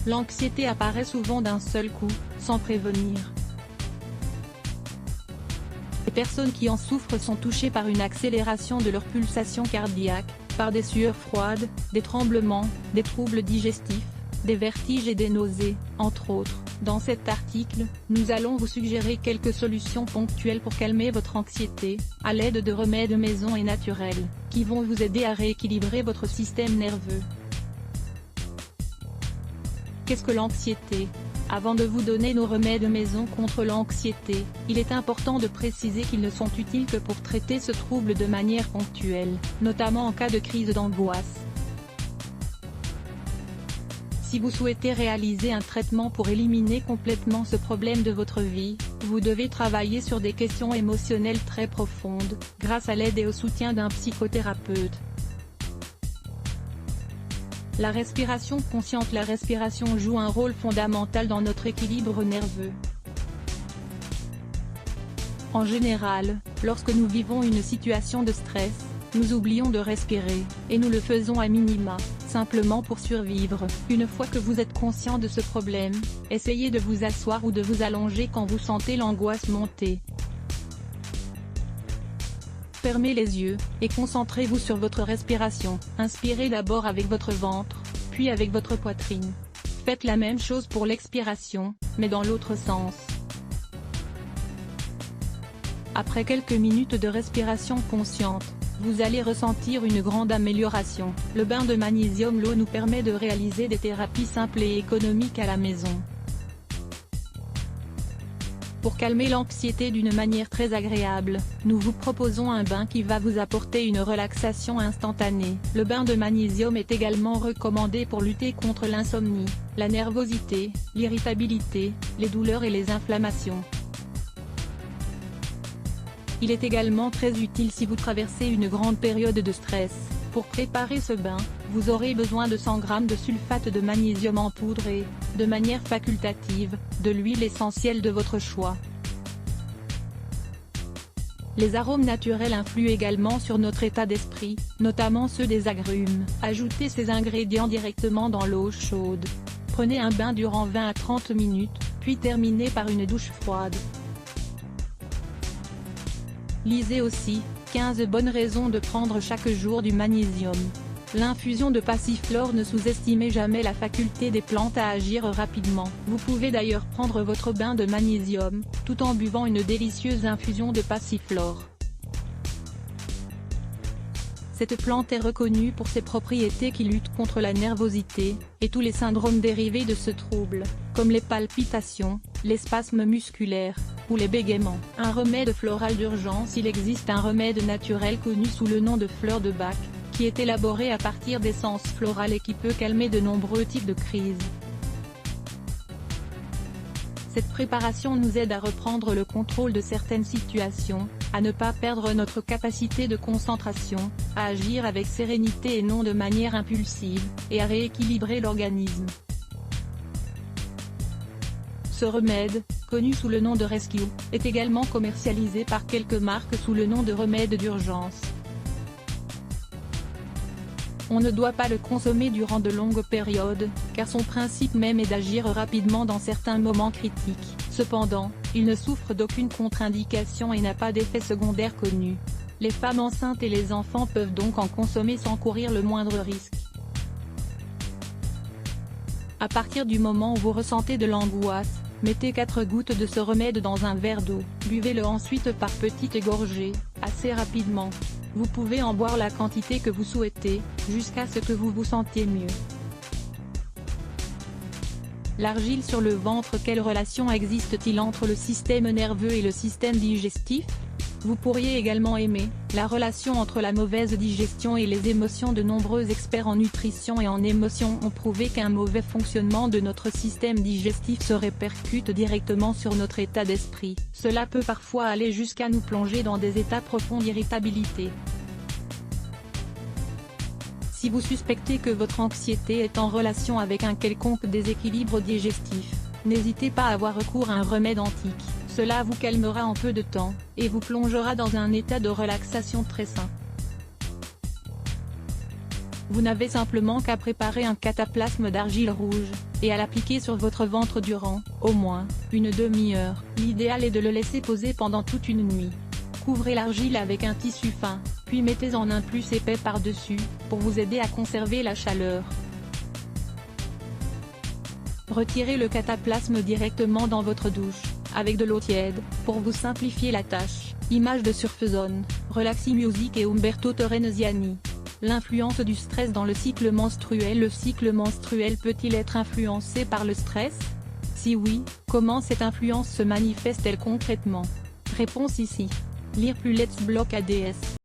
L'anxiété apparaît souvent d'un seul coup, sans prévenir. Les personnes qui en souffrent sont touchées par une accélération de leur pulsation cardiaque, par des sueurs froides, des tremblements, des troubles digestifs, des vertiges et des nausées, entre autres. Dans cet article, nous allons vous suggérer quelques solutions ponctuelles pour calmer votre anxiété, à l'aide de remèdes maison et naturels, qui vont vous aider à rééquilibrer votre système nerveux. Qu'est-ce que l'anxiété ? Avant de vous donner nos remèdes maison contre l'anxiété, il est important de préciser qu'ils ne sont utiles que pour traiter ce trouble de manière ponctuelle, notamment en cas de crise d'angoisse. Si vous souhaitez réaliser un traitement pour éliminer complètement ce problème de votre vie, vous devez travailler sur des questions émotionnelles très profondes, grâce à l'aide et au soutien d'un psychothérapeute. La respiration consciente. La respiration joue un rôle fondamental dans notre équilibre nerveux. En général, lorsque nous vivons une situation de stress, nous oublions de respirer, et nous le faisons à minima, simplement pour survivre. Une fois que vous êtes conscient de ce problème, essayez de vous asseoir ou de vous allonger quand vous sentez l'angoisse monter. Fermez les yeux, et concentrez-vous sur votre respiration. Inspirez d'abord avec votre ventre, puis avec votre poitrine. Faites la même chose pour l'expiration, mais dans l'autre sens. Après quelques minutes de respiration consciente, vous allez ressentir une grande amélioration. Le bain de magnésium. L'eau nous permet de réaliser des thérapies simples et économiques à la maison. Pour calmer l'anxiété d'une manière très agréable, nous vous proposons un bain qui va vous apporter une relaxation instantanée. Le bain de magnésium est également recommandé pour lutter contre l'insomnie, la nervosité, l'irritabilité, les douleurs et les inflammations. Il est également très utile si vous traversez une grande période de stress. Pour préparer ce bain, vous aurez besoin de 100 g de sulfate de magnésium en poudre et, de manière facultative, de l'huile essentielle de votre choix. Les arômes naturels influent également sur notre état d'esprit, notamment ceux des agrumes. Ajoutez ces ingrédients directement dans l'eau chaude. Prenez un bain durant 20 à 30 minutes, puis terminez par une douche froide. Lisez aussi, 15 bonnes raisons de prendre chaque jour du magnésium. L'infusion de passiflore. Ne sous-estimez jamais la faculté des plantes à agir rapidement. Vous pouvez d'ailleurs prendre votre bain de magnésium, tout en buvant une délicieuse infusion de passiflore. Cette plante est reconnue pour ses propriétés qui luttent contre la nervosité, et tous les syndromes dérivés de ce trouble, comme les palpitations, les spasmes musculaires, ou les bégaiements. Un remède floral d'urgence. Il existe un remède naturel connu sous le nom de fleur de Bach, qui est élaboré à partir d'essences florales et qui peut calmer de nombreux types de crises. Cette préparation nous aide à reprendre le contrôle de certaines situations, à ne pas perdre notre capacité de concentration, à agir avec sérénité et non de manière impulsive, et à rééquilibrer l'organisme. Ce remède, connu sous le nom de Rescue, est également commercialisé par quelques marques sous le nom de remède d'urgence. On ne doit pas le consommer durant de longues périodes, car son principe même est d'agir rapidement dans certains moments critiques. Cependant, il ne souffre d'aucune contre-indication et n'a pas d'effet secondaire connu. Les femmes enceintes et les enfants peuvent donc en consommer sans courir le moindre risque. À partir du moment où vous ressentez de l'angoisse, mettez 4 gouttes de ce remède dans un verre d'eau. Buvez-le ensuite par petites gorgées, assez rapidement. Vous pouvez en boire la quantité que vous souhaitez, jusqu'à ce que vous vous sentiez mieux. L'argile sur le ventre. Quelle relation existe-t-il entre le système nerveux et le système digestif ? Vous pourriez également aimer la relation entre la mauvaise digestion et les émotions. De nombreux experts en nutrition et en émotions ont prouvé qu'un mauvais fonctionnement de notre système digestif se répercute directement sur notre état d'esprit. Cela peut parfois aller jusqu'à nous plonger dans des états profonds d'irritabilité. Si vous suspectez que votre anxiété est en relation avec un quelconque déséquilibre digestif, n'hésitez pas à avoir recours à un remède antique. Cela vous calmera en peu de temps, et vous plongera dans un état de relaxation très sain. Vous n'avez simplement qu'à préparer un cataplasme d'argile rouge, et à l'appliquer sur votre ventre durant, au moins, une demi-heure. L'idéal est de le laisser poser pendant toute une nuit. Couvrez l'argile avec un tissu fin, puis mettez-en un plus épais par-dessus, pour vous aider à conserver la chaleur. Retirez le cataplasme directement dans votre douche, avec de l'eau tiède, pour vous simplifier la tâche. Image de Surfzone, Relaxi Music et Umberto Torenziani. L'influence du stress dans le cycle menstruel. Le cycle menstruel peut-il être influencé par le stress? Si oui, comment cette influence se manifeste-t-elle concrètement? Réponse ici. Lire plus Let's Block ADS.